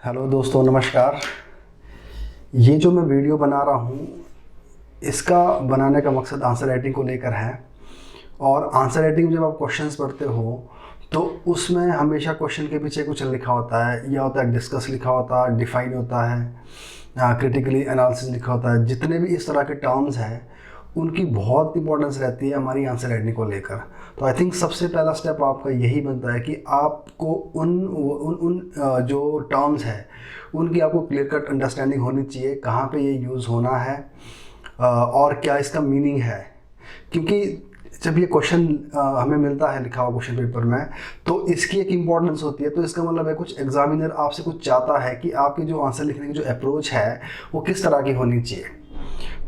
Hello दोस्तों, नमस्कार। ये जो मैं वीडियो बना रहा हूँ, इसका बनाने का मकसद आंसर राइटिंग को लेकर है। और आंसर राइटिंग में जब आप क्वेश्चंस पढ़ते हो तो उसमें हमेशा क्वेश्चन के पीछे कुछ लिखा होता है। या होता है डिस्कस लिखा होता है, डिफाइन होता है, क्रिटिकली एनालिसिस लिखा होता है। जितने भी इस तरह के टर्म्स हैं उनकी बहुत इंपॉर्टेंस रहती है हमारी आंसर राइटिंग को लेकर। तो आई थिंक सबसे पहला स्टेप आपका यही बनता है कि आपको उन जो टर्म्स हैं उनकी आपको क्लियर कट अंडरस्टैंडिंग होनी चाहिए, कहाँ पे ये यूज़ होना है और क्या इसका मीनिंग है। क्योंकि जब ये क्वेश्चन हमें मिलता है लिखा हुआ क्वेश्चन पेपर में, तो इसकी एक इम्पॉर्टेंस होती है। तो इसका मतलब है कुछ एग्जामिनर आपसे कुछ चाहता है कि आपकी जो आंसर लिखने की जो अप्रोच है वो किस तरह की होनी चाहिए।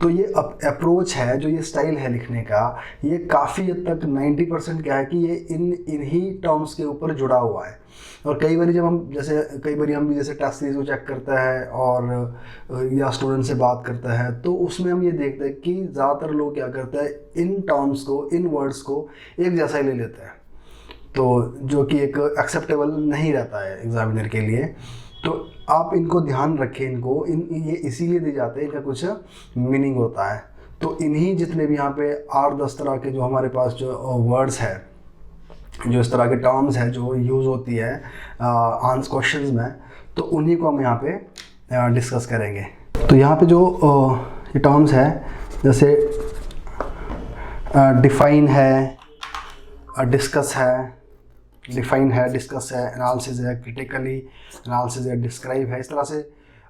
तो ये अप्रोच है, जो ये स्टाइल है लिखने का, ये काफ़ी हद तक 90% क्या है कि ये इन्हीं टर्म्स के ऊपर जुड़ा हुआ है। और कई बार जब हम भी जैसे टेस्ट सीरीज को चेक करते हैं और या स्टूडेंट से बात करते हैं, तो उसमें हम ये देखते हैं कि ज़्यादातर लोग क्या करते हैं, इन टर्म्स को, इन वर्ड्स को एक जैसा ही ले लेते हैं, तो जो कि एक एक्सेप्टेबल नहीं रहता है एग्जामिनर के लिए। तो आप इनको ध्यान रखें, ये इसीलिए दिए जाते हैं, इनका कुछ मीनिंग होता है। तो इन्हीं जितने भी यहाँ पे 8-10 तरह के जो हमारे पास जो वर्ड्स है, जो इस तरह के टर्म्स है जो यूज़ होती है आंसर क्वेश्चंस में, तो उन्हीं को हम यहाँ पे डिस्कस करेंगे। तो यहाँ पे जो ये टर्म्स है, जैसे डिफाइन है, डिस्कस है, डिस्कस है, एनालिसिस है, क्रिटिकली एनालिसिस है, डिस्क्राइब है। इस तरह से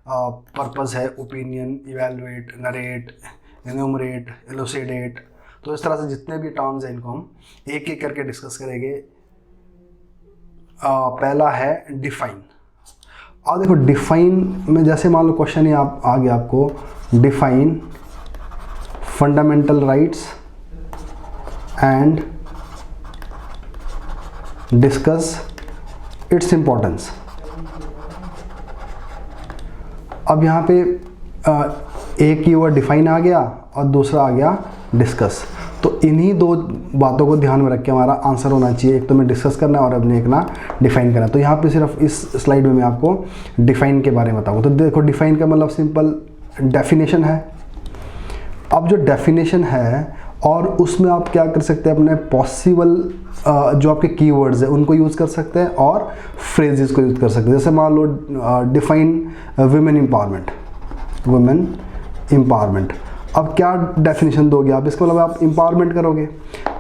पर्पस है, opinion, evaluate, narrate, enumerate, elucidate. तो इस तरह से जितने भी टर्म्स हैं इनको हम एक एक करके डिस्कस करेंगे। पहला है डिफाइन। और देखो डिफाइन में जैसे मान लो क्वेश्चन ही आप आ गया आपको, define fundamental rights and discuss its importance. अब यहाँ पे एक कीवर्ड डिफाइन आ गया और दूसरा आ गया डिस्कस। तो इन्हीं दो बातों को ध्यान में रख के हमारा आंसर होना चाहिए। एक तो मैं डिस्कस करना है और अपने एक ना डिफाइन करना है। तो यहाँ पे सिर्फ इस स्लाइड में मैं आपको डिफाइन के बारे में बताऊँगा। तो देखो डिफाइन का मतलब सिंपल डेफिनेशन है। अब जो डेफिनेशन है और उसमें आप क्या कर सकते हैं, अपने पॉसिबल जो आपके कीवर्ड्स हैं उनको यूज़ कर सकते हैं और फ्रेजेस को यूज़ कर सकते हैं। जैसे मान लो डिफाइन वुमेन एम्पावरमेंट। अब क्या डेफिनेशन दोगे आप, इसका मतलब आप एम्पावरमेंट करोगे।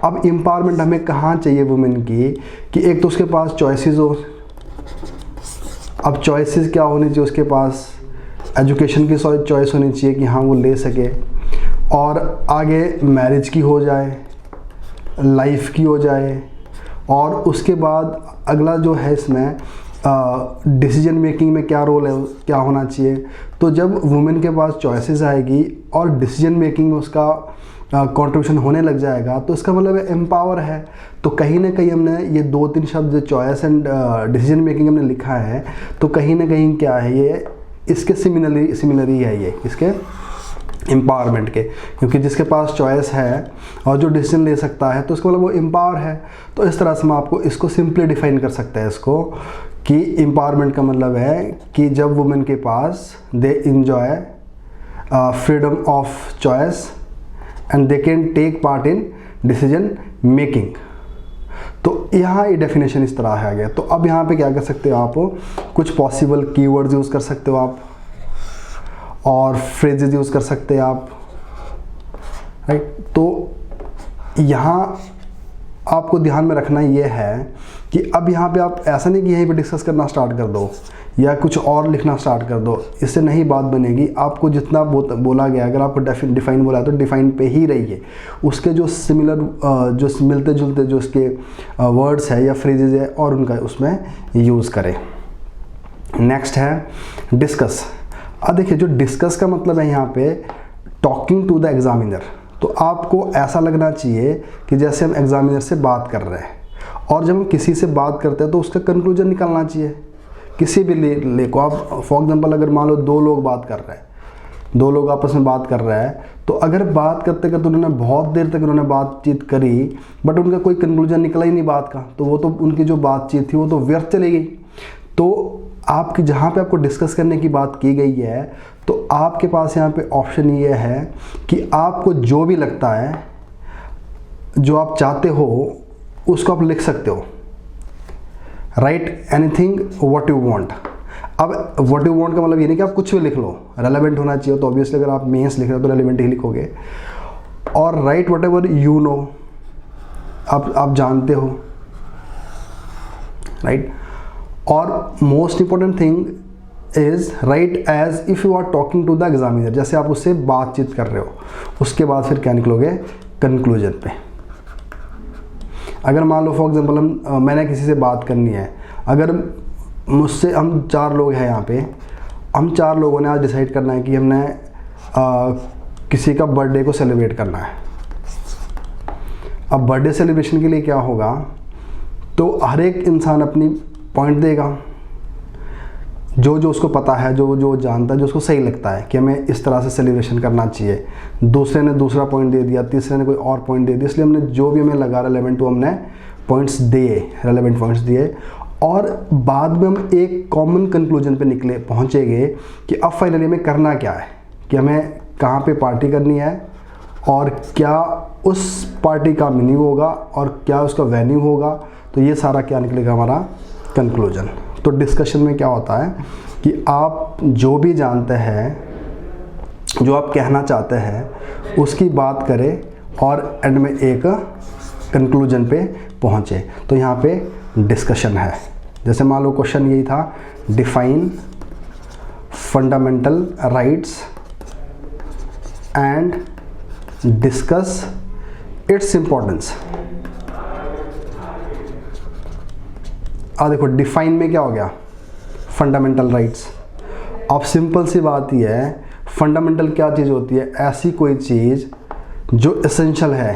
अब एम्पावरमेंट हमें कहाँ चाहिए वुमेन की, कि एक तो उसके पास चॉइसेस हो। अब चॉइसेस क्या होनी चाहिए, उसके पास एजुकेशन की चॉइस होनी चाहिए कि हाँ वो ले सके, और आगे मैरिज की हो जाए, लाइफ की हो जाए, और उसके बाद अगला जो है इसमें डिसीजन मेकिंग में क्या रोल है, क्या होना चाहिए। तो जब वुमेन के पास चॉइसेस आएगी और डिसीजन मेकिंग में उसका कंट्रीब्यूशन होने लग जाएगा, तो इसका मतलब एम्पावर है। तो कहीं ना कहीं हमने ये 2-3 शब्द चॉइस एंड डिसीजन मेकिंग हमने लिखा है, तो कहीं ना कहीं क्या है, ये इसके सिमिलरी है, ये इसके एम्पावरमेंट के। क्योंकि जिसके पास चॉइस है और जो डिसीजन ले सकता है, तो इसका मतलब वो एम्पावर है। तो इस तरह से हम आपको इसको सिंपली डिफाइन कर सकते हैं इसको, कि एम्पावरमेंट का मतलब है कि जब वुमेन के पास they enjoy freedom of choice and they can take part in decision making. तो यहाँ ये डेफिनेशन इस तरह आ गया। तो अब यहाँ पे क्या कर सकते हो आप, कुछ पॉसिबल कीवर्ड्स यूज़ कर सकते हो आप, और फ्रेजेस यूज़ कर सकते हैं आप, राइट। तो यहाँ आपको ध्यान में रखना ये है कि अब यहाँ पे आप ऐसा नहीं कि यहीं पे डिस्कस करना स्टार्ट कर दो या कुछ और लिखना स्टार्ट कर दो, इससे नहीं बात बनेगी। आपको जितना बोला गया, अगर आपको डिफाइन बोला है तो डिफाइन पे ही रहिए। उसके जो सिमिलर जो मिलते जुलते जो उसके वर्ड्स है या फ्रेजेस है, और उनका उसमें यूज़ करें। नेक्स्ट है डिस्कस। अब देखिए जो डिस्कस का मतलब है यहाँ पे टॉकिंग टू द एग्जामिनर। तो आपको ऐसा लगना चाहिए कि जैसे हम एग्जामिनर से बात कर रहे हैं, और जब हम किसी से बात करते हैं तो उसका कंक्लूजन निकलना चाहिए। किसी भी ले को आप फॉर एग्जांपल अगर मान लो 2 लोग बात कर रहे हैं, 2 लोग आपस में बात कर रहे हैं, तो अगर बात करते करते उन्होंने बहुत देर तक उन्होंने बातचीत करी बट उनका कोई कंक्लूजन निकला ही नहीं बात का, तो वो तो उनकी जो बातचीत थी वो तो व्यर्थ चली गई। तो आपकी जहाँ पे आपको डिस्कस करने की बात की गई है, तो आपके पास यहाँ पे ऑप्शन ये है कि आपको जो भी लगता है, जो आप चाहते हो, उसको आप लिख सकते हो। Right anything what you want. अब व्हाट यू वांट का मतलब ये नहीं कि आप कुछ भी लिख लो, रेलेवेंट होना चाहिए। तो ऑब्वियसली अगर आप मेंस लिख रहे हो तो रेलेवेंट ही लिखोगे। और right whatever you know, आप जानते हो, राइट। और most important thing is right as if you are talking to the examiner, जैसे आप उससे बातचीत कर रहे हो। उसके बाद फिर क्या निकलोगे, कंक्लूजन पे। अगर मान लो फॉर एग्जांपल मैंने किसी से बात करनी है, अगर मुझसे हम 4 लोग हैं यहाँ पे, हम 4 लोगों ने आज डिसाइड करना है कि हमने किसी का बर्थडे को सेलिब्रेट करना है। अब बर्थडे सेलिब्रेशन के लिए क्या होगा, तो हर एक इंसान अपनी पॉइंट देगा, जो जो उसको पता है, जो जो जानता है, जो उसको सही लगता है कि हमें इस तरह से सेलिब्रेशन करना चाहिए। दूसरे ने दूसरा पॉइंट दे दिया, तीसरे ने कोई और पॉइंट दे दिया। इसलिए हमने जो भी हमें लगा रेलेवेंट, वो हमने पॉइंट्स दिए, रेलेवेंट पॉइंट्स दिए। और बाद में हम एक कॉमन कंक्लूजन पे पहुँचेंगे कि अब फाइनली हमें करना क्या है, कि हमें कहाँ पे पार्टी करनी है, और क्या उस पार्टी का मेन्यू होगा, और क्या उसका वेन्यू होगा। तो ये सारा क्या निकलेगा, हमारा कंक्लूजन। तो डिस्कशन में क्या होता है कि आप जो भी जानते हैं, जो आप कहना चाहते हैं, उसकी बात करें और एंड में एक कंक्लूजन पे पहुँचे। तो यहाँ पे डिस्कशन है। जैसे मान लो क्वेश्चन यही था, define fundamental rights and discuss its importance. देखो डिफाइन में क्या हो गया, फंडामेंटल राइट्स। अब सिंपल सी बात ही है, फंडामेंटल क्या चीज़ होती है, ऐसी कोई चीज़ जो एसेंशियल है,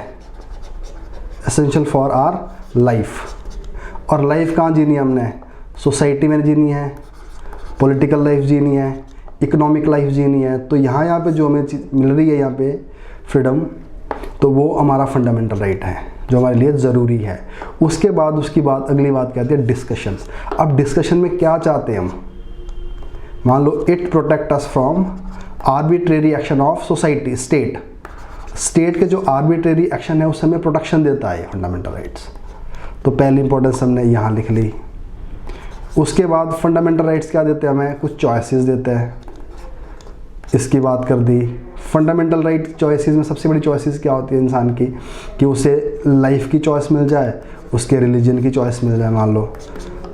एसेंशियल फॉर आवर लाइफ। और लाइफ कहाँ जीनी है हमने, सोसाइटी में जीनी है, पॉलिटिकल लाइफ जीनी है, इकोनॉमिक लाइफ जीनी है। तो यहाँ पे जो हमें मिल रही है यहाँ पे फ्रीडम, तो वो हमारा फंडामेंटल राइट है, जो हमारे लिए ज़रूरी है। उसके बाद उसकी बात, अगली बात क्या आती है, डिस्कशन। अब डिस्कशन में क्या चाहते हैं हम, मान लो it protect us from arbitrary action of society, state के जो आर्बिट्रेरी एक्शन है उससे हमें प्रोटेक्शन देता है फंडामेंटल राइट्स। तो पहली इंपॉर्टेंस हमने यहाँ लिख ली। उसके बाद फंडामेंटल राइट्स क्या देते हैं हमें, कुछ चॉइसेस देते हैं, इसकी बात कर दी। फंडामेंटल राइट चॉइसेस में सबसे बड़ी चॉइसेस क्या होती है इंसान की, कि उसे लाइफ की चॉइस मिल जाए, उसके रिलीजन की चॉइस मिल जाए। मान लो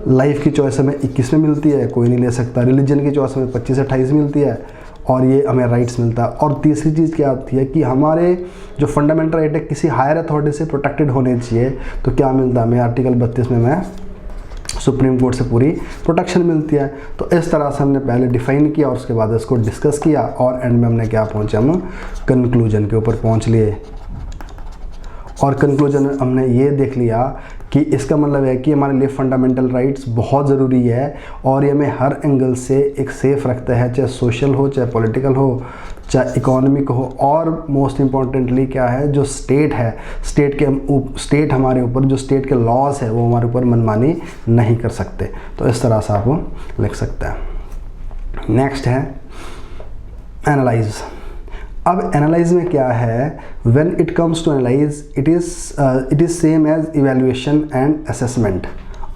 लाइफ की चॉइस हमें 21 में मिलती है, कोई नहीं ले सकता। रिलीजन की चॉइस हमें 25 से 28 मिलती है, और ये हमें राइट्स मिलता है। और तीसरी चीज़ क्या आती है कि हमारे जो फंडामेंटल राइट है किसी हायर अथॉरिटी से प्रोटेक्टेड होने चाहिए। तो क्या मिलता है हमें, आर्टिकल 32 में हमें सुप्रीम कोर्ट से पूरी प्रोटेक्शन मिलती है। तो इस तरह से हमने पहले डिफाइन किया और उसके बाद इसको डिस्कस किया, और एंड में हमने क्या पहुंचे, हम कंक्लूजन के ऊपर पहुंच लिए। और कंक्लूजन में हमने ये देख लिया कि इसका मतलब है कि हमारे लिए फंडामेंटल राइट्स बहुत ज़रूरी है, और ये हमें हर एंगल से एक सेफ रखता है, चाहे सोशल हो, चाहे पॉलिटिकल हो, चाहे इकोनॉमिक हो। और मोस्ट इम्पॉर्टेंटली क्या है, जो स्टेट है, स्टेट हमारे ऊपर, जो स्टेट के लॉज है वो हमारे ऊपर मनमानी नहीं कर सकते। तो इस तरह से आप लिख सकते हैं। नेक्स्ट है एनालाइज। अब एनालाइज में क्या है, when it comes to analyse, it is same as evaluation and assessment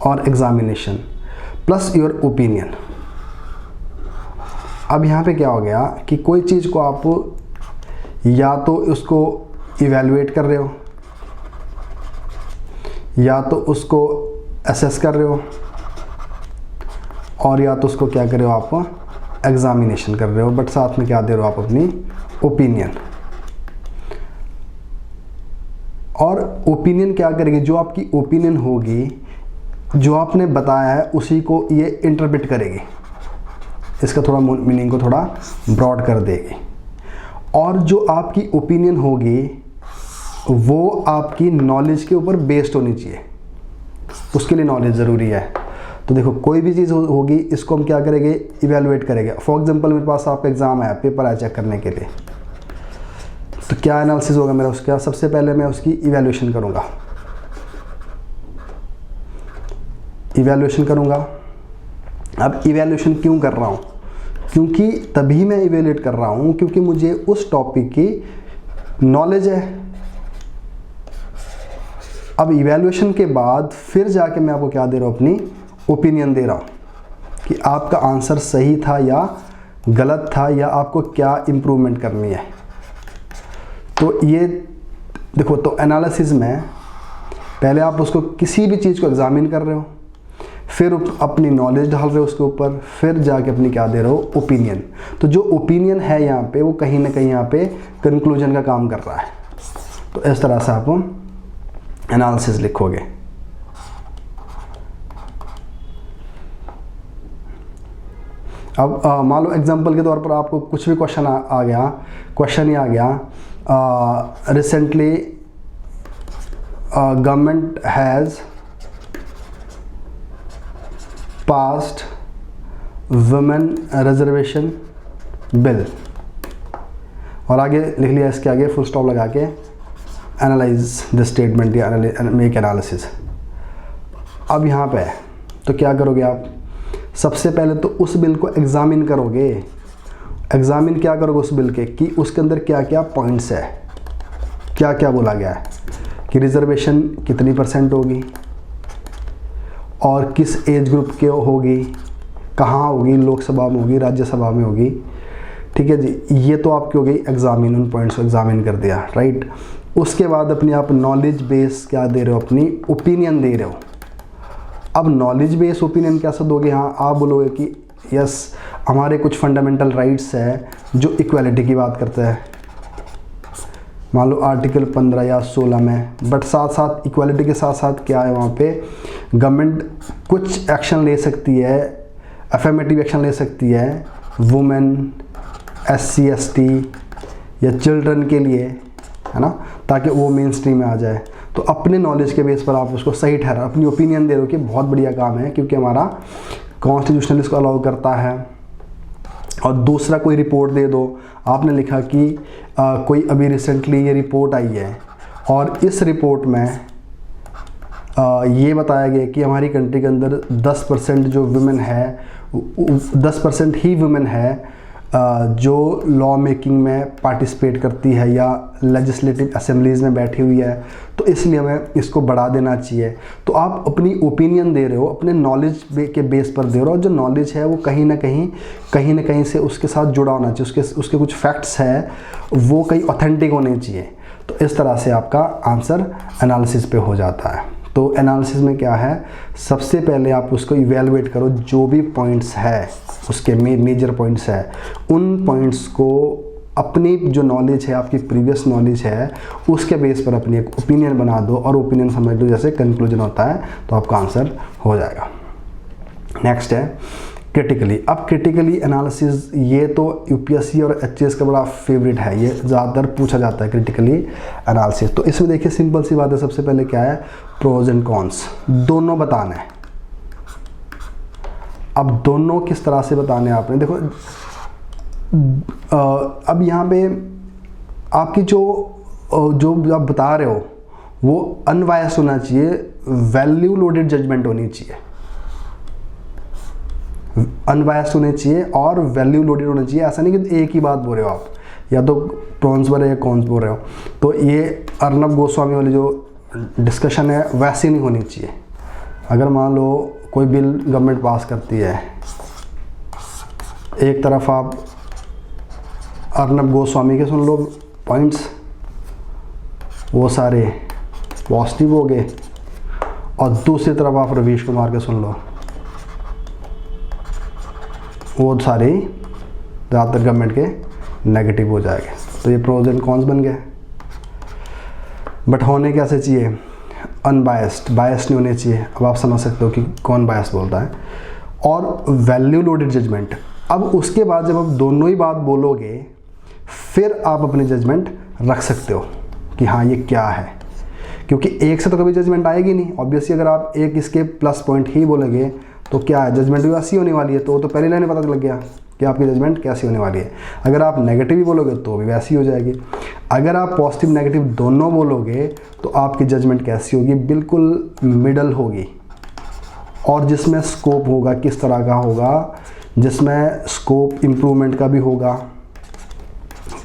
और एग्जामिनेशन प्लस योर ओपिनियन। अब यहाँ पे क्या हो गया कि कोई चीज़ को आप या तो उसको इवैल्यूएट कर रहे हो, या तो उसको असेस कर रहे हो, और या तो उसको क्या कर रहे हो, आप एग्जामिनेशन कर रहे हो। बट साथ में क्या दे रहे हो, आप अपनी ओपिनियन। और ओपिनियन क्या करेगी, जो आपकी ओपिनियन होगी, जो आपने बताया है उसी को ये इंटरप्रेट करेगी, इसका थोड़ा मीनिंग को थोड़ा ब्रॉड कर देगी। और जो आपकी ओपिनियन होगी वो आपकी नॉलेज के ऊपर बेस्ड होनी चाहिए, उसके लिए नॉलेज ज़रूरी है। तो देखो कोई भी चीज़ होगी, इसको हम क्या करेंगे, इवैल्यूएट करेंगे। फॉर एग्जांपल मेरे पास आपका एग्ज़ाम है, पेपर है चेक करने के लिए, तो क्या एनालिसिस होगा मेरा उसका, सबसे पहले मैं उसकी इवैल्यूएशन करूँगा। अब इवैल्यूएशन क्यों कर रहा हूँ? क्योंकि तभी मैं इवैल्यूएट कर रहा हूँ क्योंकि मुझे उस टॉपिक की नॉलेज है। अब इवैल्यूएशन के बाद फिर जाके मैं आपको क्या दे रहा हूँ, अपनी ओपिनियन दे रहा हूँ कि आपका आंसर सही था या गलत था या आपको क्या इम्प्रूवमेंट करनी है। तो ये देखो, तो एनालिसिस में पहले आप उसको किसी भी चीज़ को एग्जामिन कर रहे हो, फिर अपनी नॉलेज डाल रहे हो उसके ऊपर, फिर जाके अपनी क्या दे रहे हो, ओपिनियन। तो जो ओपिनियन है यहाँ पे वो कहीं ना कहीं यहाँ पे कंक्लूजन का काम कर रहा है। तो इस तरह से आप एनालिसिस लिखोगे। अब मान लो एग्जांपल के तौर पर आपको कुछ भी क्वेश्चन ही आ गया, recently government has passed women reservation bill, और आगे लिख लिया, इसके आगे फुल स्टॉप लगा के एनालाइज द स्टेटमेंट या मेक एनालिसिस। अब यहाँ पे तो क्या करोगे आप, सबसे पहले तो उस बिल को एग्जामिन करोगे। एग्जामिन क्या करोगे उस बिल के, कि उसके अंदर क्या क्या पॉइंट्स है, क्या क्या बोला गया है, कि रिजर्वेशन कितनी % होगी और किस एज ग्रुप के होगी, कहाँ होगी, लोकसभा में होगी, राज्यसभा में होगी। ठीक है जी, ये तो आपकी हो गई एग्जामिन, उन पॉइंट्स को एग्जामिन कर दिया, राइट। उसके बाद अपनी आप नॉलेज बेस क्या दे रहे हो, अपनी ओपिनियन दे रहे हो। अब नॉलेज बेस ओपिनियन कैसे दोगे, हाँ आप बोलोगे कि यस हमारे कुछ फंडामेंटल राइट्स है जो इक्वालिटी की बात करते हैं, मान लो आर्टिकल 15 या 16 में, बट साथ साथ इक्वालिटी के साथ साथ क्या है, वहाँ पे गवर्नमेंट कुछ एक्शन ले सकती है, अफर्मेटिव एक्शन ले सकती है वुमेन, SC ST या चिल्ड्रन के लिए, है ना, ताकि वो मेन स्ट्रीम में आ जाए। तो अपने नॉलेज के बेस पर आप उसको सही ठहरा, अपनी ओपिनियन दे रहे हो कि बहुत बढ़िया काम है क्योंकि हमारा कॉन्स्टिट्यूशनल इसको अलाउ करता है। और दूसरा कोई रिपोर्ट दे दो, आपने लिखा कि कोई अभी रिसेंटली ये रिपोर्ट आई है और इस रिपोर्ट में ये बताया गया कि हमारी कंट्री के अंदर 10% जो वुमेन है, 10% ही वुमेन है जो लॉ मेकिंग में पार्टिसिपेट करती है या लेजिस्लेटिव असेंबलीज़ में बैठी हुई है, तो इसलिए हमें इसको बढ़ा देना चाहिए। तो आप अपनी ओपिनियन दे रहे हो, अपने नॉलेज के बेस पर दे रहे हो। जो नॉलेज है वो कहीं ना कहीं से उसके साथ जुड़ा होना चाहिए, उसके कुछ फैक्ट्स है वो कहीं ऑथेंटिक होने चाहिए। तो इस तरह से आपका आंसर एनालिसिस पे हो जाता है। तो एनालिसिस में क्या है, सबसे पहले आप उसको इवेलुएट करो, जो भी पॉइंट्स है उसके मेजर पॉइंट्स है, उन पॉइंट्स को अपनी जो नॉलेज है, आपकी प्रीवियस नॉलेज है, उसके बेस पर अपनी एक ओपिनियन बना दो और ओपिनियन समझ लो जैसे कंक्लूजन होता है, तो आपका आंसर हो जाएगा। नेक्स्ट है क्रिटिकली। अब क्रिटिकली एनालिसिस, ये तो UPSC और HS का बड़ा फेवरेट है, ये ज़्यादातर पूछा जाता है क्रिटिकली एनालिसिस। तो इसमें देखिए सिंपल सी बात है, सबसे पहले क्या है, प्रोज एंड कॉन्स दोनों बताना है। अब दोनों किस तरह से बताने हैं आपने, देखो अब यहाँ पे आपकी जो आप बता रहे हो वो अनबायस्ड होना चाहिए, वैल्यू लोडेड जजमेंट होनी चाहिए, अनबायस्ड होने चाहिए और वैल्यू लोडेड होना चाहिए। ऐसा नहीं कि एक ही बात बोल रहे हो आप, या तो प्रॉन्स बोल रहे हो या कॉन्स बोल रहे हो। तो ये अर्नब गोस्वामी वाली जो डिस्कशन है वैसी नहीं होनी चाहिए। अगर मान लो कोई बिल गवर्नमेंट पास करती है, एक तरफ आप अर्नब गोस्वामी के सुन लो पॉइंट्स, वो सारे पॉजिटिव हो गए, और दूसरी तरफ आप रवीश कुमार के सुन लो, वो सारे ज़्यादातर गवर्नमेंट के नेगेटिव हो जाएंगे। तो ये प्रोज एंड कॉन्स बन गए। बट होने कैसे चाहिए, अनबायस्ड, बायस्ड नहीं होने चाहिए। अब आप समझ सकते हो कि कौन बायस्ड बोलता है। और वैल्यू लोडेड जजमेंट, अब उसके बाद जब आप दोनों ही बात बोलोगे फिर आप अपनी जजमेंट रख सकते हो कि हाँ ये क्या है, क्योंकि एक से तो कभी जजमेंट आएगी नहीं। ऑब्वियसली अगर आप एक इसके प्लस पॉइंट ही बोलोगे तो क्या है, जजमेंट भी वैसी होने वाली है। तो वो तो पहले लाइन पता लग गया कि आपकी जजमेंट कैसी होने वाली है। अगर आप नेगेटिव ही बोलोगे तो भी वैसी हो जाएगी। अगर आप पॉजिटिव नेगेटिव दोनों बोलोगे तो आपकी जजमेंट कैसी होगी, बिल्कुल मिडल होगी। और जिसमें स्कोप होगा किस तरह का होगा, जिसमें स्कोप इम्प्रूवमेंट का भी होगा,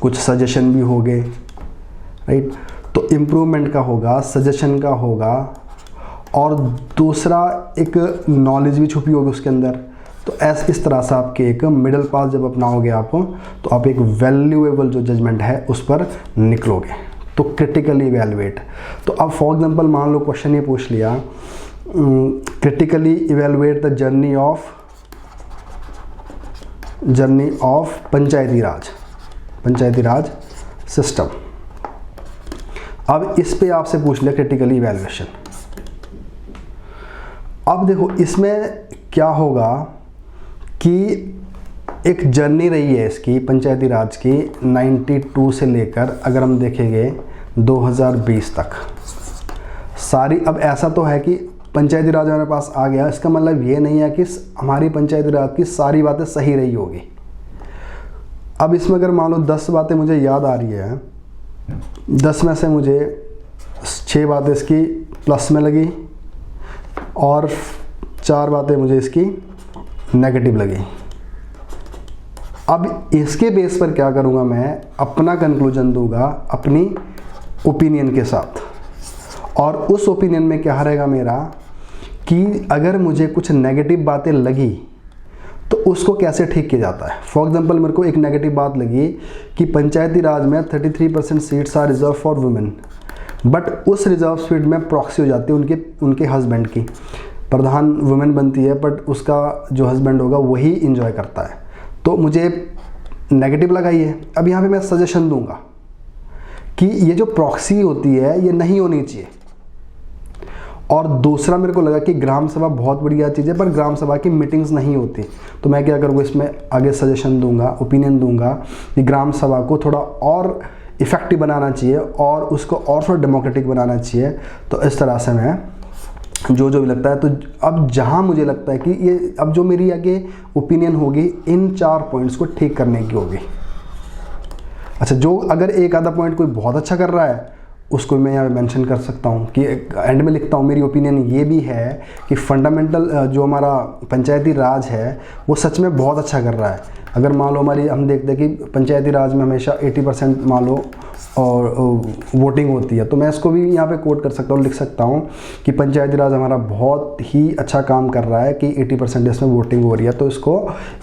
कुछ सजेशन भी होंगे, राइट। तो इम्प्रूवमेंट का होगा, सजेशन का होगा, और दूसरा एक नॉलेज भी छुपी होगी उसके अंदर। तो इस तरह से आपके एक मिडल पास जब अपनाओगे आप, तो आप एक वैल्यूएबल जो जजमेंट है उस पर निकलोगे। तो क्रिटिकली इवेलुएट। तो अब फॉर एग्जांपल मान लो क्वेश्चन ये पूछ लिया, critically evaluate the journey of Panchayati Raj system. अब इस पे आपसे पूछ लिया क्रिटिकली इवेलुएशन। अब देखो इसमें क्या होगा कि एक जर्नी रही है इसकी पंचायती राज की 92 से लेकर अगर हम देखेंगे 2020 तक सारी। अब ऐसा तो है कि पंचायती राज हमारे पास आ गया, इसका मतलब ये नहीं है कि हमारी पंचायती राज की सारी बातें सही रही होगी। अब इसमें अगर मान लो 10 बातें मुझे याद आ रही है, 10 में से मुझे 6 बातें इसकी प्लस में लगी और 4 बातें मुझे इसकी नेगेटिव लगी। अब इसके बेस पर क्या करूँगा, मैं अपना कंक्लूजन दूंगा अपनी ओपिनियन के साथ। और उस ओपिनियन में क्या रहेगा मेरा कि अगर मुझे कुछ नेगेटिव बातें लगी तो उसको कैसे ठीक किया जाता है। फॉर एग्जांपल मेरे को एक नेगेटिव बात लगी कि पंचायती राज में 33% seats are reserve for women, but उस रिजर्व सीट में प्रॉक्सी हो जाती है उनके हस्बैंड की। प्रधान वुमेन बनती है बट उसका जो हस्बैंड होगा वही इंजॉय करता है। तो मुझे नेगेटिव लगा ये। अब यहाँ पे मैं सजेशन दूंगा कि ये जो प्रॉक्सी होती है ये नहीं होनी चाहिए। और दूसरा मेरे को लगा कि ग्राम सभा बहुत बढ़िया चीज़ है पर ग्राम सभा की मीटिंग्स नहीं होती। तो मैं क्या करूँगा, इसमें आगे सजेशन दूंगा, ओपिनियन दूंगा कि ग्राम सभा को थोड़ा और इफ़ेक्टिव बनाना चाहिए और उसको और थोड़ा डेमोक्रेटिक बनाना चाहिए। तो इस तरह से मैं जो भी लगता है, तो अब जहाँ मुझे लगता है कि ये अब जो मेरी आगे ओपिनियन होगी इन 4 पॉइंट्स को ठीक करने की होगी। अच्छा, जो अगर एक आधा पॉइंट कोई बहुत अच्छा कर रहा है उसको मैं यहाँ मेंशन कर सकता हूँ कि एंड में लिखता हूँ मेरी ओपिनियन ये भी है कि फंडामेंटल जो हमारा पंचायती राज है वो सच में बहुत अच्छा कर रहा है। अगर मान लो हम देखते हैं कि पंचायती राज में हमेशा 80% मान लो और वोटिंग होती है, तो मैं इसको भी यहाँ पे कोट कर सकता हूँ, लिख सकता हूँ कि पंचायती राज हमारा बहुत ही अच्छा काम कर रहा है कि 80% इसमें वोटिंग हो रही है। तो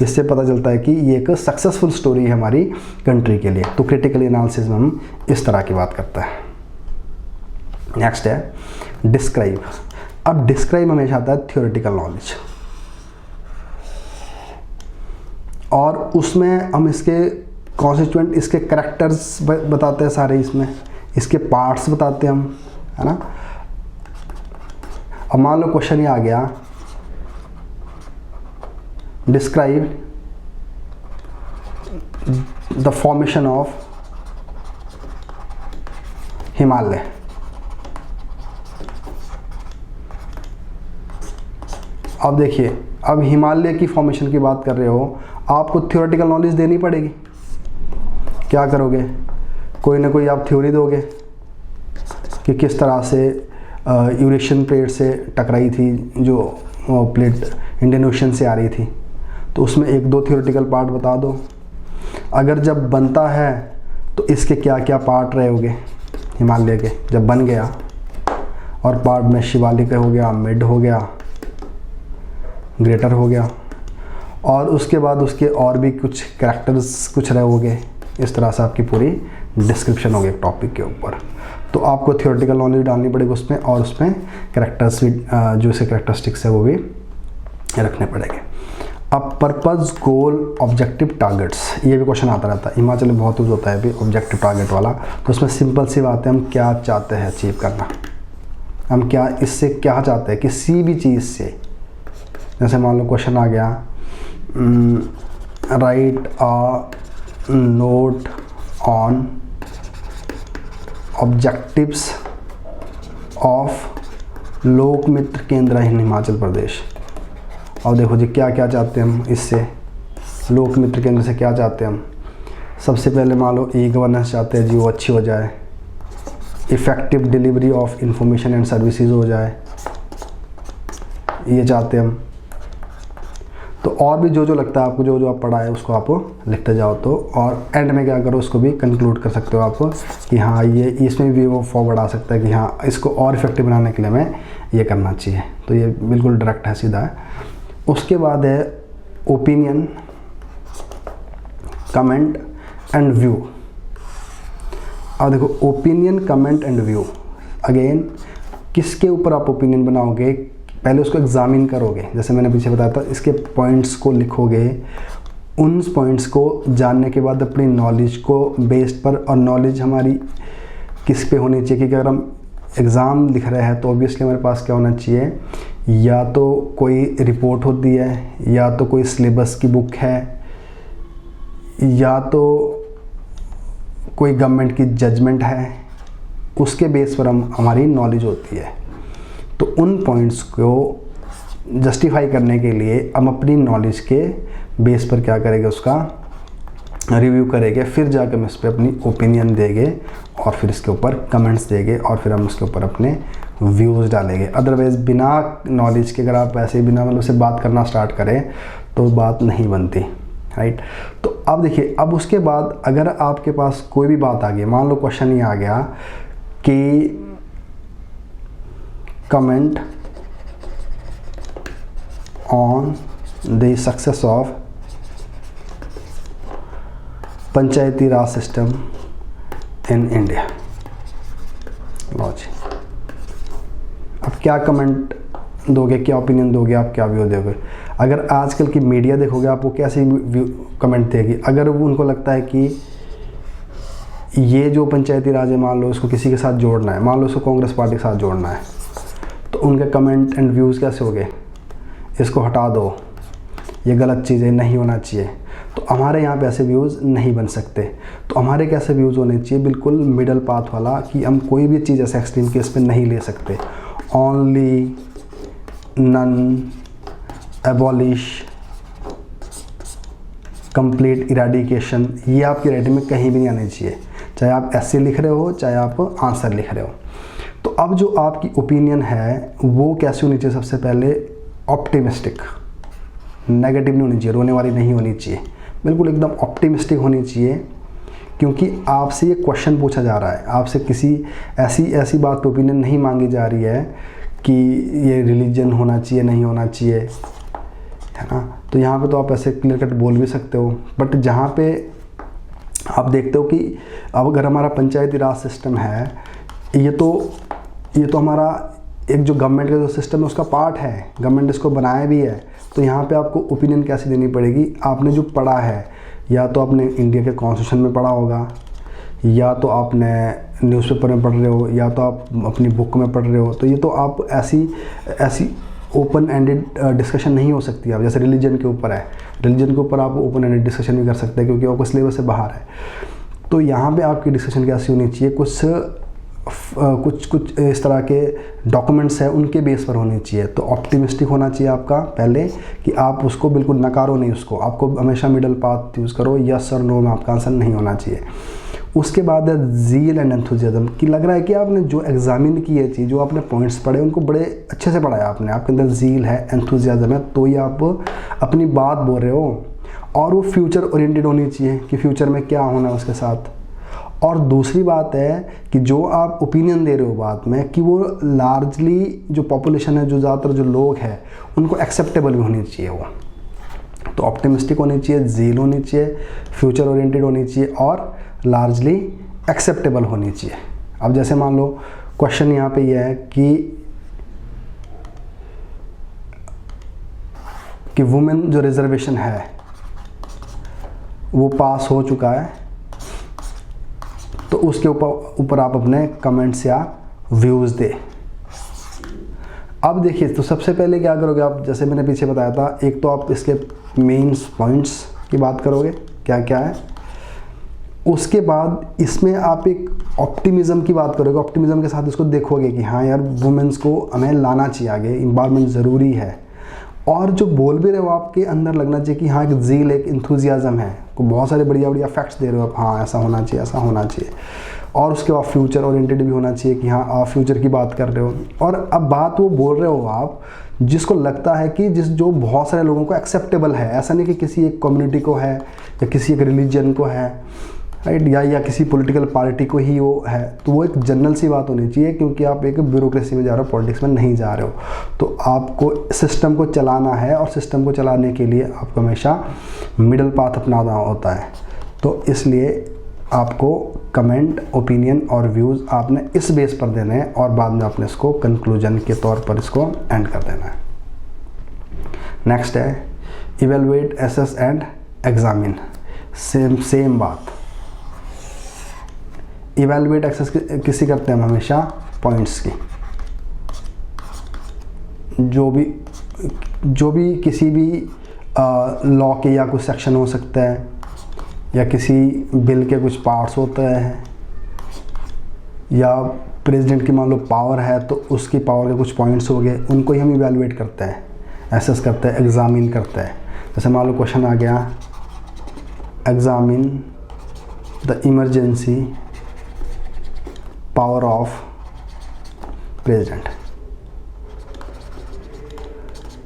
इससे पता चलता है कि ये एक सक्सेसफुल स्टोरी है हमारी कंट्री के लिए। तो क्रिटिकली एनालिसिस में हम इस तरह की बात करते हैं। नेक्स्ट है डिस्क्राइब। अब डिस्क्राइब हमेशा आता है थ्योरेटिकल नॉलेज, और उसमें हम इसके कॉन्स्टिट्यूएंट, इसके करैक्टर्स बताते हैं सारे, इसमें इसके पार्ट्स बताते हैं हम, है ना। अब मान लो क्वेश्चन ये आ गया, describe the formation of Himalaya. अब देखिए, अब हिमालय की फॉर्मेशन की बात कर रहे हो, आपको थ्योरेटिकल नॉलेज देनी पड़ेगी। क्या करोगे, कोई ना कोई आप थ्योरी दोगे कि किस तरह से यूरेशियन प्लेट से टकराई थी, जो प्लेट इंडियन ओशन से आ रही थी, तो उसमें 1-2 थ्योरेटिकल पार्ट बता दो। अगर जब बनता है तो इसके क्या क्या पार्ट रहे होंगे हिमालय के जब बन गया, और पार्ट में शिवालिक हो गया, मिड हो गया, ग्रेटर हो गया, और उसके बाद उसके और भी कुछ कैरेक्टर्स कुछ रहे होंगे। इस तरह से आपकी पूरी डिस्क्रिप्शन होगी एक टॉपिक के ऊपर। तो आपको थ्योरेटिकल नॉलेज डालनी पड़ेगी उसमें, और उसमें कैरेक्टर्स भी जो से कैरेक्टरिस्टिक्स है वो भी रखने पड़ेंगे। अब पर्पज़, गोल, ऑब्जेक्टिव, टारगेट्स, ये भी क्वेश्चन आता रहता है, हिमाचल में बहुत यूज होता है भी ऑब्जेक्टिव टारगेट वाला। तो उसमें सिंपल सी बात है, हम क्या चाहते हैं अचीव करना, हम क्या इससे क्या चाहते हैं किसी भी चीज़ से। जैसे मान लो क्वेश्चन आ गया, right a note on objectives of लोक मित्र केंद्र इन हिमाचल प्रदेश। और देखो जी क्या क्या चाहते हैं हम इससे, लोक मित्र केंद्र से क्या चाहते हैं हम। सबसे पहले मान लो ई गवर्नेंस चाहते हैं जी, वो अच्छी हो जाए, effective delivery of information and services हो जाए, ये चाहते हम। तो और भी जो जो लगता है आपको, जो जो आप पढ़ा है उसको आप लिखते जाओ। तो और एंड में क्या करो, उसको भी कंक्लूड कर सकते हो आप कि हाँ ये इसमें भी वो फॉरवर्ड आ सकता है कि हाँ इसको और इफेक्टिव बनाने के लिए हमें ये करना चाहिए। तो ये बिल्कुल डायरेक्ट है, सीधा है। उसके बाद है ओपिनियन, कमेंट एंड व्यू। अब देखो opinion, comment and view, again किसके ऊपर आप ओपिनियन बनाओगे, पहले उसको एग्जामिन करोगे। जैसे मैंने पीछे बताया था, इसके पॉइंट्स को लिखोगे, उन पॉइंट्स को जानने के बाद अपनी नॉलेज को बेस्ड पर, और नॉलेज हमारी किस पे होनी चाहिए, क्योंकि अगर हम एग्ज़ाम लिख रहे हैं तो ऑब्वियसली हमारे पास क्या होना चाहिए, या तो कोई रिपोर्ट होती है, या तो कोई सिलेबस की बुक है, या तो कोई गवर्नमेंट की जजमेंट है, उसके बेस पर हमारी नॉलेज होती है। तो उन पॉइंट्स को जस्टिफाई करने के लिए हम अपनी नॉलेज के बेस पर क्या करेंगे, उसका रिव्यू करेंगे, फिर जाकर हम इस पर अपनी ओपिनियन देंगे, और फिर इसके ऊपर कमेंट्स देंगे, और फिर हम उसके ऊपर अपने व्यूज़ डालेंगे। अदरवाइज़ बिना नॉलेज के अगर आप ऐसे बिना मतलब से बात करना स्टार्ट करें तो बात नहीं बनती, राइट। तो अब देखिए, अब उसके बाद अगर आपके पास कोई भी बात आ गई, मान लो क्वेश्चन ये आ गया कि comment on the success of Panchayati Raj system in India. लो जी, अब क्या कमेंट दोगे, क्या ओपिनियन दोगे आप, क्या व्यू दोगे। अगर आजकल की मीडिया देखोगे आप, वो कैसी कमेंट देगी। अगर वो उनको लगता है कि ये जो पंचायती राज है, मान लो इसको किसी के साथ जोड़ना है, मान लो इसको कांग्रेस पार्टी के साथ जोड़ना है, तो उनके कमेंट एंड व्यूज़ कैसे हो गए, इसको हटा दो, ये गलत चीज़ है, नहीं होना चाहिए। तो हमारे यहाँ पे ऐसे व्यूज़ नहीं बन सकते। तो हमारे कैसे व्यूज़ होने चाहिए, बिल्कुल मिडल पाथ वाला, कि हम कोई भी चीज़ ऐसे एक्सट्रीम केस पे नहीं ले सकते। Only, none, abolish, complete eradication, ये आपकी राइटिंग में कहीं भी नहीं आनी चाहिए, चाहे आप ऐसे लिख रहे हो, चाहे आप आंसर लिख रहे हो। तो अब जो आपकी ओपिनियन है वो कैसे होनी चाहिए, सबसे पहले ऑप्टिमिस्टिक, नेगेटिव नहीं होनी चाहिए, रोने वाली नहीं होनी चाहिए, बिल्कुल एकदम ऑप्टिमिस्टिक होनी चाहिए। क्योंकि आपसे ये क्वेश्चन पूछा जा रहा है, आपसे किसी ऐसी बात पे ओपिनियन नहीं मांगी जा रही है कि ये रिलीजन होना चाहिए, नहीं होना चाहिए, है ना। तो यहाँ पे तो आप ऐसे क्लियर कट बोल भी सकते हो। बट जहाँ पे आप देखते हो कि अब अगर हमारा पंचायती राज सिस्टम है, ये तो हमारा एक जो गवर्नमेंट का जो सिस्टम है उसका पार्ट है, गवर्नमेंट इसको बनाया भी है। तो यहाँ पे आपको ओपिनियन कैसे देनी पड़ेगी, आपने जो पढ़ा है, या तो आपने इंडिया के कॉन्स्टिट्यूशन में पढ़ा होगा, या तो आपने न्यूज़पेपर में पढ़ रहे हो, या तो आप अपनी बुक में पढ़ रहे हो। तो ये तो आप ऐसी ओपन एंडेड डिस्कशन नहीं हो सकती। आप जैसे रिलीजन के ऊपर है, रिलीजन के ऊपर आप ओपन एंडेड डिस्कशन भी कर सकते हैं, क्योंकि वो सिलेबस से बाहर है। तो यहाँ पे आपकी डिस्कशन कैसी होनी चाहिए, कुछ इस तरह के डॉक्यूमेंट्स हैं उनके बेस पर होनी चाहिए। तो ऑप्टिमिस्टिक होना चाहिए आपका पहले, कि आप उसको बिल्कुल नकारो नहीं, उसको आपको हमेशा मिडल पाथ यूज़ करो, यस और नो में आपका आंसर नहीं होना चाहिए। उसके बाद है ज़ील एंड एंथुसियाज्म, कि लग रहा है कि आपने जो एग्जामिन की है चीज़, जो आपने पॉइंट्स पढ़े उनको बड़े अच्छे से पढ़ा है आपने, आपके अंदर ज़ील है, एंथुसियाज्म है, तो ये आप अपनी बात बोल रहे हो। और वो फ्यूचर ओरिएंटेड होनी चाहिए कि फ्यूचर में क्या होना है उसके साथ। और दूसरी बात है कि जो आप ओपिनियन दे रहे हो बात में, कि वो लार्जली जो पॉपुलेशन है, जो ज़्यादातर जो लोग हैं, उनको एक्सेप्टेबल भी होनी चाहिए वो। तो ऑप्टिमिस्टिक होनी चाहिए, ज़ील होनी चाहिए, फ्यूचर ओरिएंटेड होनी चाहिए, और लार्जली एक्सेप्टेबल होनी चाहिए। अब जैसे मान लो क्वेश्चन यहाँ पे ये है कि वुमेन जो रिजर्वेशन है वो पास हो चुका है, तो उसके ऊपर आप अपने कमेंट्स या व्यूज़ दे। अब देखिए, तो सबसे पहले क्या करोगे आप, जैसे मैंने पीछे बताया था, एक तो आप इसके मेंस पॉइंट्स की बात करोगे क्या क्या है। उसके बाद इसमें आप एक ऑप्टिमिज़म की बात करोगे, ऑप्टिमिज़म के साथ इसको देखोगे कि हाँ यार, वुमेन्स को हमें लाना चाहिए आगे, एम्पावरमेंट ज़रूरी है। और जो बोल भी रहे हो आपके अंदर लगना चाहिए कि हाँ एक ज़ील, एक इंथुजियाज़म है, को बहुत सारे बढ़िया बढ़िया फैक्ट्स दे रहे हो आप, हाँ ऐसा होना चाहिए, ऐसा होना चाहिए। और उसके बाद फ्यूचर ओरिएंटेड भी होना चाहिए कि हाँ आप फ्यूचर की बात कर रहे हो। और अब बात वो बोल रहे हो आप, जिसको लगता है कि जो बहुत सारे लोगों को एक्सेप्टेबल है। ऐसा नहीं कि किसी एक कम्युनिटी को है या किसी एक रिलीजन को है, राइट, या किसी पॉलिटिकल पार्टी को ही वो है। तो वो एक जनरल सी बात होनी चाहिए, क्योंकि आप एक ब्यूरोक्रेसी में जा रहे हो, पॉलिटिक्स में नहीं जा रहे हो। तो आपको सिस्टम को चलाना है, और सिस्टम को चलाने के लिए आपको हमेशा मिडल पाथ अपनाना होता है। तो इसलिए आपको कमेंट, ओपिनियन और व्यूज़ आपने इस बेस पर देने हैं, और बाद में आपने इसको कंक्लूजन के तौर पर इसको एंड कर देना है। नेक्स्ट है evaluate, assess and examine. Same बात। इवेलुएट एक्सेस किसी करते हैं हम हमेशा पॉइंट्स की। जो भी किसी भी लॉ के या कुछ सेक्शन हो सकता है, या किसी बिल के कुछ पार्ट्स होते हैं, या प्रेसिडेंट की मान लो पावर है तो उसकी पावर के कुछ पॉइंट्स हो गए, उनको ही हम इवेलुएट करते हैं, एसेस करते हैं, एग्जामिन करते हैं। जैसे मान लो क्वेश्चन आ गया, examine the emergency power of president.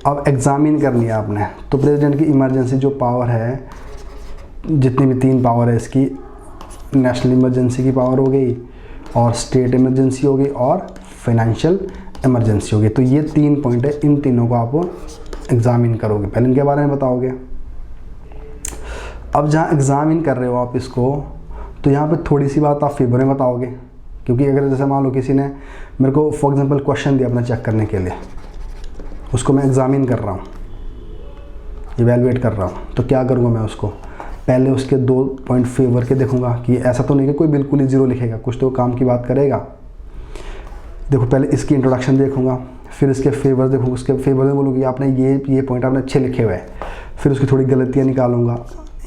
अब एग्जामिन करनी है आपने, तो प्रेसिडेंट की इमरजेंसी जो पावर है, जितनी भी 3 पावर है इसकी, नेशनल इमरजेंसी की पावर हो गई, और स्टेट इमरजेंसी हो गई, और फाइनेंशियल इमरजेंसी हो गई। तो ये 3 पॉइंट है, इन तीनों को आप एग्जामिन करोगे, पहले इनके बारे में बताओगे। अब जहाँ एग्जामिन कर रहे हो आप इसको, तो यहाँ पे थोड़ी सी बात आप फेवर में बताओगे, क्योंकि अगर जैसे मान लो किसी ने मेरे को फॉर एग्जांपल क्वेश्चन दिया अपना चेक करने के लिए, उसको मैं एग्जामिन कर रहा हूँ, इवेलुएट कर रहा हूँ, तो क्या करूँगा मैं उसको पहले उसके 2 पॉइंट फेवर के देखूंगा कि ऐसा तो नहीं कि कोई बिल्कुल ही 0 लिखेगा, कुछ तो काम की बात करेगा। देखो पहले इसकी इंट्रोडक्शन देखूंगा, फिर इसके फेवर देखूंगा, उसके फेवर में बोलूँगा कि आपने ये पॉइंट आपने अच्छे लिखे हुए हैं, फिर उसकी थोड़ी गलतियाँ निकालूंगा,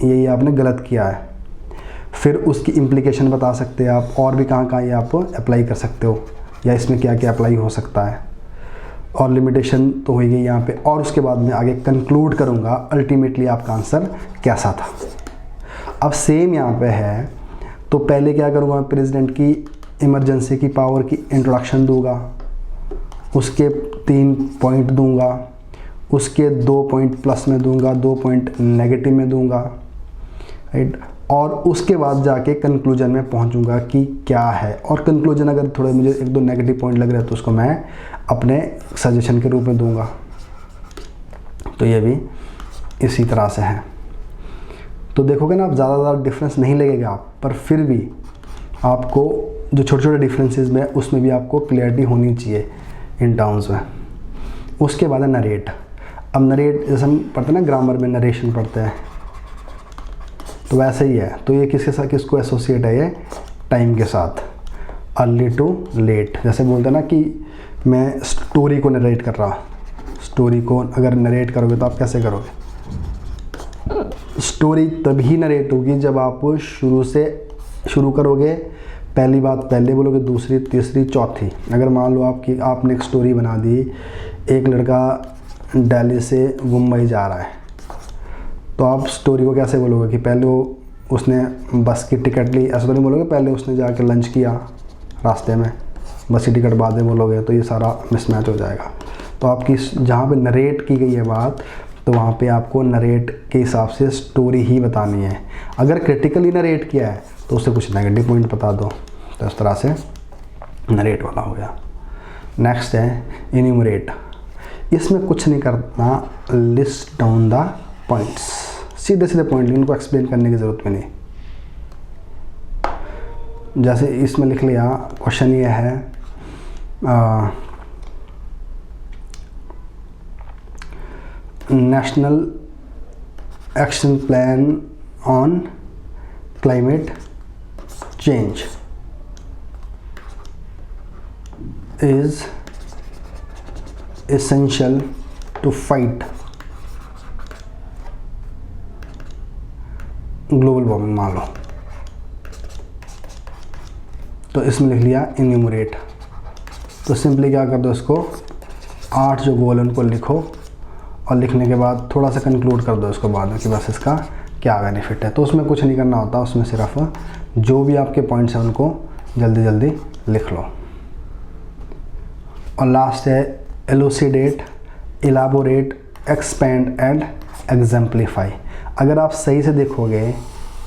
ये आपने गलत किया है, फिर उसकी इम्प्लीकेशन बता सकते हैं आप, और भी कहाँ ये आप अप्लाई कर सकते हो, या इसमें क्या क्या अप्लाई हो सकता है, और लिमिटेशन तो होगी यहाँ पे, और उसके बाद में आगे कंक्लूड करूँगा अल्टीमेटली आपका आंसर कैसा था। अब सेम यहाँ पे है, तो पहले क्या करूँगा मैं, प्रेसिडेंट की इमरजेंसी की पावर की इंट्रोडक्शन दूंगा, उसके 3 पॉइंट दूंगा, उसके 2 पॉइंट प्लस में दूंगा, 2 पॉइंट नेगेटिव में दूंगा, राइट, और उसके बाद जाके कंक्लूजन में पहुंचूंगा कि क्या है। और कंक्लूजन अगर थोड़े मुझे 1-2 नेगेटिव पॉइंट लग रहे हैं तो उसको मैं अपने सजेशन के रूप में दूंगा। तो ये भी इसी तरह से है। तो देखोगे ना आप, ज़्यादा डिफरेंस नहीं लगेगा आप, पर फिर भी आपको जो छोटे छोटे डिफरेंसेस में, उसमें भी आपको क्लियरिटी होनी चाहिए इन टर्म्स में। उसके बाद है नरेट। अब नरेट जैसे हम पढ़ते हैं ना ग्रामर में, नरेशन पढ़ते हैं, तो वैसे ही है। तो ये किसके साथ, किसको एसोसिएट है, ये टाइम के साथ, अर्ली टू लेट। जैसे बोलते हैं ना कि मैं स्टोरी को नरेट कर रहा, स्टोरी को अगर नरेट करोगे तो आप कैसे करोगे, स्टोरी तभी नरेट होगी जब आप शुरू करोगे, पहली बात पहले बोलोगे, दूसरी, तीसरी, चौथी। अगर मान लो आपने एक स्टोरी बना दी, एक लड़का दिल्ली से मुंबई जा रहा है, तो आप स्टोरी को कैसे बोलोगे कि पहले उसने बस की टिकट ली, ऐसा तो नहीं बोलोगे पहले उसने जाकर लंच किया रास्ते में, बस की टिकट बाद में बोलोगे, तो ये सारा मिसमैच हो जाएगा। तो आपकी जहाँ पे नरेट की गई है बात, तो वहाँ पे आपको नरेट के हिसाब से स्टोरी ही बतानी है। अगर क्रिटिकली नरेट किया है तो उससे कुछ नेगेटिव पॉइंट बता दो, तो इस तरह से नरेट वाला हो गया। नेक्स्ट है इन्यूमरेट। इसमें कुछ नहीं करना, लिस्ट डाउन द पॉइंट्स, सीधे सीधे पॉइंट, इनको एक्सप्लेन करने की ज़रूरत भी नहीं। जैसे इसमें लिख लिया, क्वेश्चन ये है national action plan on climate change is essential to fight global warming मान लो, तो इसमें लिख लिया इन्यूमरेट। तो सिंपली क्या कर दो, इसको 8 जो गोल है उनको लिखो, और लिखने के बाद थोड़ा सा कंक्लूड कर दो इसको बाद में कि बस इसका क्या बेनिफिट है। तो उसमें कुछ नहीं करना होता, उसमें सिर्फ जो भी आपके पॉइंट्स हैं उनको जल्दी जल्दी लिख लो। और लास्ट है elucidate elaborate, expand and exemplify. अगर आप सही से देखोगे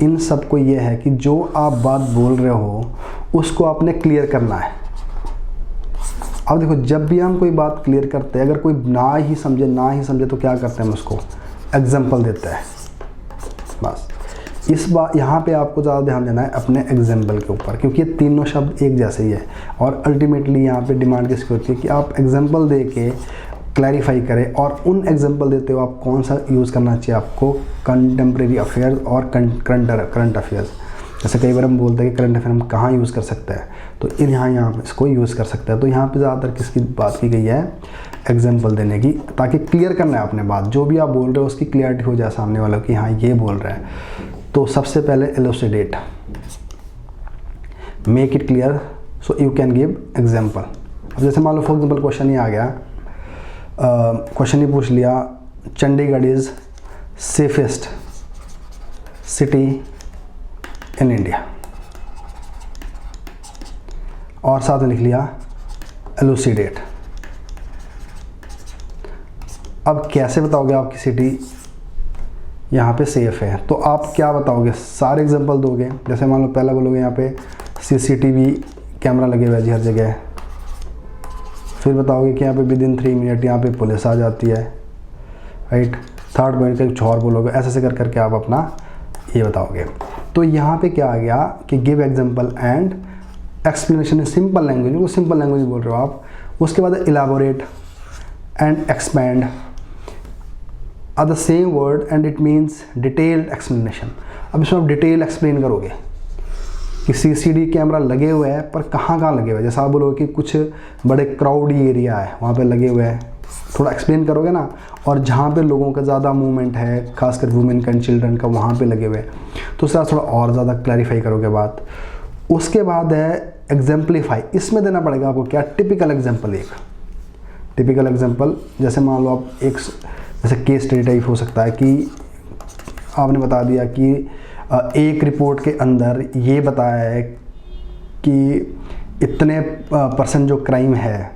इन सब को ये है कि जो आप बात बोल रहे हो उसको आपने क्लियर करना है। अब देखो, जब भी हम कोई बात क्लियर करते हैं, अगर कोई ना ही समझे तो क्या करते हैं, हम उसको एग्जाम्पल देते हैं। बस इस बात यहाँ पे आपको ज़्यादा ध्यान देना है अपने एग्जाम्पल के ऊपर, क्योंकि ये तीनों शब्द एक जैसे ही है और अल्टीमेटली यहाँ पे डिमांड किसकी होती है कि आप एग्जाम्पल दे के क्लैरिफाई करें। और उन एग्जाम्पल देते हो आप कौन सा यूज़ करना चाहिए आपको, कंटेम्प्रेरी अफेयर्स और करंट अफेयर्स। जैसे कई बार हम बोलते हैं कि करंट अफेयर हम कहाँ यूज़ कर सकते हैं, तो यहाँ पे इसको यूज़ कर सकते हैं। तो यहाँ पे ज़्यादातर किसकी बात की गई है, एग्जाम्पल देने की, ताकि क्लियर करना है अपने बात, जो भी आप बोल रहे हो उसकी क्लियरिटी हो जाए सामने वाला कि हाँ ये बोल रहा है। तो सबसे पहले elucidate, make it clear so you can give example. अब जैसे मान लो फॉर एग्जाम्पल क्वेश्चन ही आ गया, क्वेश्चन ही पूछ लिया, Chandigarh is safest city in India, और साथ में लिख लिया एलुसिडेट। अब कैसे बताओगे आपकी सिटी यहाँ पे सेफ़ है, तो आप क्या बताओगे, सारे एग्जांपल दोगे। जैसे मान लो पहला बोलोगे यहाँ पे सीसीटीवी कैमरा लगे हुए जी हर जगह, फिर बताओगे कि यहाँ पे विदिन 3 मिनट यहाँ पे पुलिस आ जाती है, राइट। थर्ड पॉइंट का कुछ और बोलोगे, ऐसे कर करके आप अपना ये बताओगे। तो यहाँ पे क्या आ गया कि give example and explanation in simple language, बिल्कुल सिंपल लैंग्वेज बोल रहे हो आप। उसके बाद elaborate and expand are the same word and it means detailed explanation. अब इसमें आप डिटेल एक्सप्लेन करोगे कि सीसीडी कैमरा लगे हुए हैं, पर कहाँ लगे हुए हैं। जैसा आप बोलोगे कि कुछ बड़े क्राउडी एरिया है वहाँ पे लगे हुए हैं, थोड़ा एक्सप्लेन करोगे ना। और जहाँ पे लोगों का ज़्यादा मूवमेंट है, खासकर वुमेन का एंड चिल्ड्रन का, वहाँ पे लगे हुए हैं, तो उसका थोड़ा और ज़्यादा क्लैरिफाई करोगे बात। उसके बाद है एग्जाम्पलीफाई, इसमें देना पड़ेगा आपको क्या, टिपिकल एग्जाम्पल। एक टिपिकल एग्जाम्पल जैसे मान लो आप एक जैसे केस स्टडी टाइप हो सकता है कि आपने बता दिया कि एक रिपोर्ट के अंदर ये बताया है कि इतने % जो क्राइम है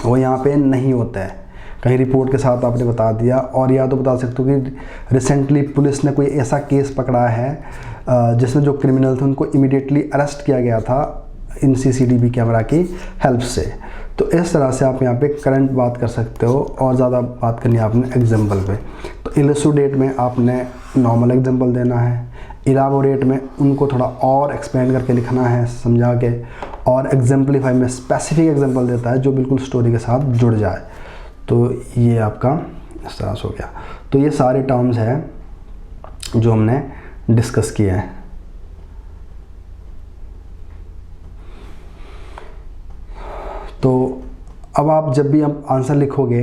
वो यहाँ पे नहीं होता है, कहीं रिपोर्ट के साथ आपने बता दिया। और या तो बता सकते हो कि रिसेंटली पुलिस ने कोई ऐसा केस पकड़ा है जिसमें जो क्रिमिनल थे उनको इमीडिएटली अरेस्ट किया गया था इन सीसीटीवी कैमरा की हेल्प से। तो इस तरह से आप यहाँ पे करंट बात कर सकते हो और ज़्यादा बात करनी है आपने एग्जाम्पल पे। तो इलस्ट्रेट में आपने नॉर्मल एग्जाम्पल देना है, इलाबोरेट में उनको थोड़ा और एक्सपेंड करके लिखना है समझा के, और एग्जाम्पलीफाई में स्पेसिफिक एग्जाम्पल देता है जो बिल्कुल स्टोरी के साथ जुड़ जाए। तो ये आपका इस तरह से हो गया। तो ये सारे टर्म्स हैं जो हमने डिस्कस किए हैं। तो अब आप जब भी आप आंसर लिखोगे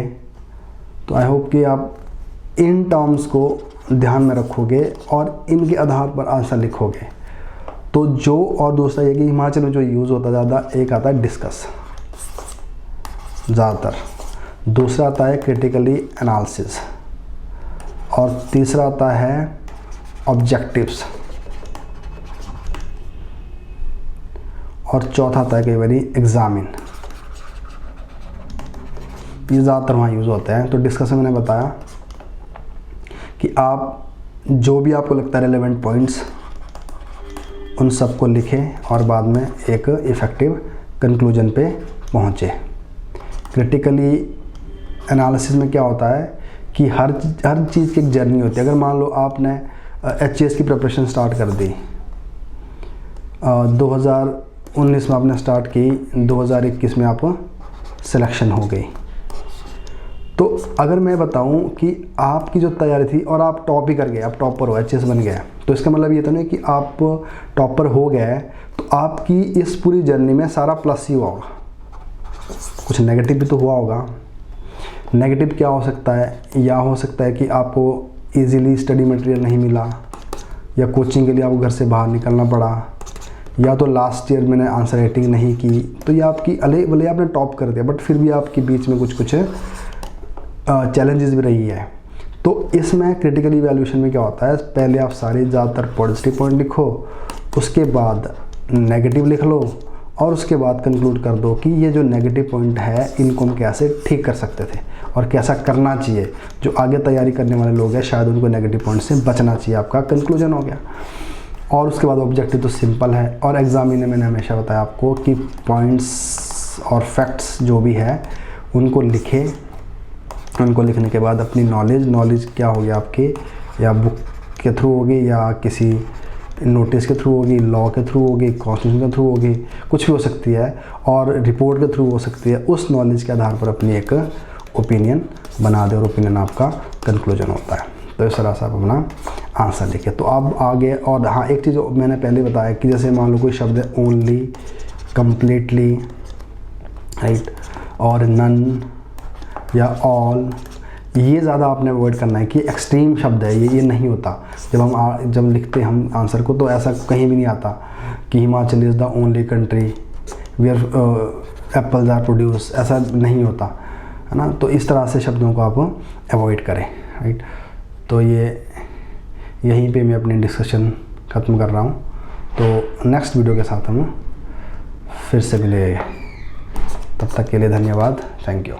तो आई होप कि आप इन टर्म्स को ध्यान में रखोगे और इनके आधार पर आंसर लिखोगे। तो जो और दूसरा ये कि हिमाचल में जो यूज़ होता है ज़्यादा, एक आता है डिस्कस ज़्यादातर, दूसरा आता है क्रिटिकली एनालिसिस, और तीसरा आता है ऑब्जेक्टिव्स, और चौथा आता है कई बारी एग्जामिन। ये ज़्यादातर वहाँ यूज़ होते हैं। तो डिस्कस में मैंने बताया कि आप जो भी आपको लगता है रेलेवेंट पॉइंट्स उन सबको लिखें और बाद में एक इफ़ेक्टिव कंक्लूजन पे पहुँचे। क्रिटिकली एनालिसिस में क्या होता है कि हर चीज़ की एक जर्नी होती है। अगर मान लो आपने HAS की प्रिपरेशन स्टार्ट कर दी 2019 में, आपने स्टार्ट की 2021 में आप सिलेक्शन हो गई, तो अगर मैं बताऊं कि आपकी जो तैयारी थी और आप टॉप ही कर गए, आप टॉपर हो, HAS बन गए, तो इसका मतलब ये तो नहीं कि आप टॉपर हो गए तो आपकी इस पूरी जर्नी में सारा प्लस ही हुआ होगा, कुछ नेगेटिव भी तो हुआ होगा। नेगेटिव क्या हो सकता है, या हो सकता है कि आपको इजीली स्टडी मटेरियल नहीं मिला, या कोचिंग के लिए आपको घर से बाहर निकलना पड़ा, या तो लास्ट ईयर मैंने आंसर राइटिंग नहीं की, तो ये आपकी भले आपने टॉप कर दिया बट फिर भी आपके बीच में कुछ चैलेंजेस भी रही है। तो इसमें क्रिटिकल इवैल्यूएशन में क्या होता है, पहले आप सारे ज़्यादातर पॉजिटिव पॉइंट लिखो, उसके बाद नेगेटिव लिख लो, और उसके बाद कंक्लूड कर दो कि ये जो नेगेटिव पॉइंट है इनको हम कैसे ठीक कर सकते थे और कैसा करना चाहिए। जो आगे तैयारी करने वाले लोग हैं शायद उनको नेगेटिव पॉइंट से बचना चाहिए। आपका कंक्लूजन हो गया। और उसके बाद ऑब्जेक्टिव तो सिंपल है, और एग्जाम में मैंने हमेशा बताया आपको कि पॉइंट्स और फैक्ट्स जो भी है उनको लिखें। उनको लिखने के बाद अपनी नॉलेज क्या होगी आपके, या बुक के थ्रू होगी या किसी नोटिस के थ्रू होगी, लॉ के थ्रू होगी, कॉन्स्टिट्यूशन के थ्रू होगी, कुछ भी हो सकती है, और रिपोर्ट के थ्रू हो सकती है। उस नॉलेज के आधार पर अपनी एक ओपिनियन बना दे और ओपिनियन आपका कंक्लूजन होता है। तो इस तरह से आप अपना आंसर लिखें। तो अब आगे, और हाँ एक चीज़ मैंने पहले बताया कि जैसे मान लो कोई शब्द है ओनली, कंप्लीटली, राइट, और नन या ऑल, ये ज़्यादा आपने अवॉइड करना है कि एक्सट्रीम शब्द है ये नहीं होता। जब लिखते हैं हम आंसर को तो ऐसा कहीं भी नहीं आता कि Himachal is the only country where apples are produce, ऐसा नहीं होता है ना। तो इस तरह से शब्दों को आप अवॉइड करें, राइट। तो यहीं पे मैं अपनी डिस्कशन ख़त्म कर रहा हूँ। तो नेक्स्ट वीडियो के साथ हम फिर से मिलेंगे। तब तक के लिए धन्यवाद। Thank you.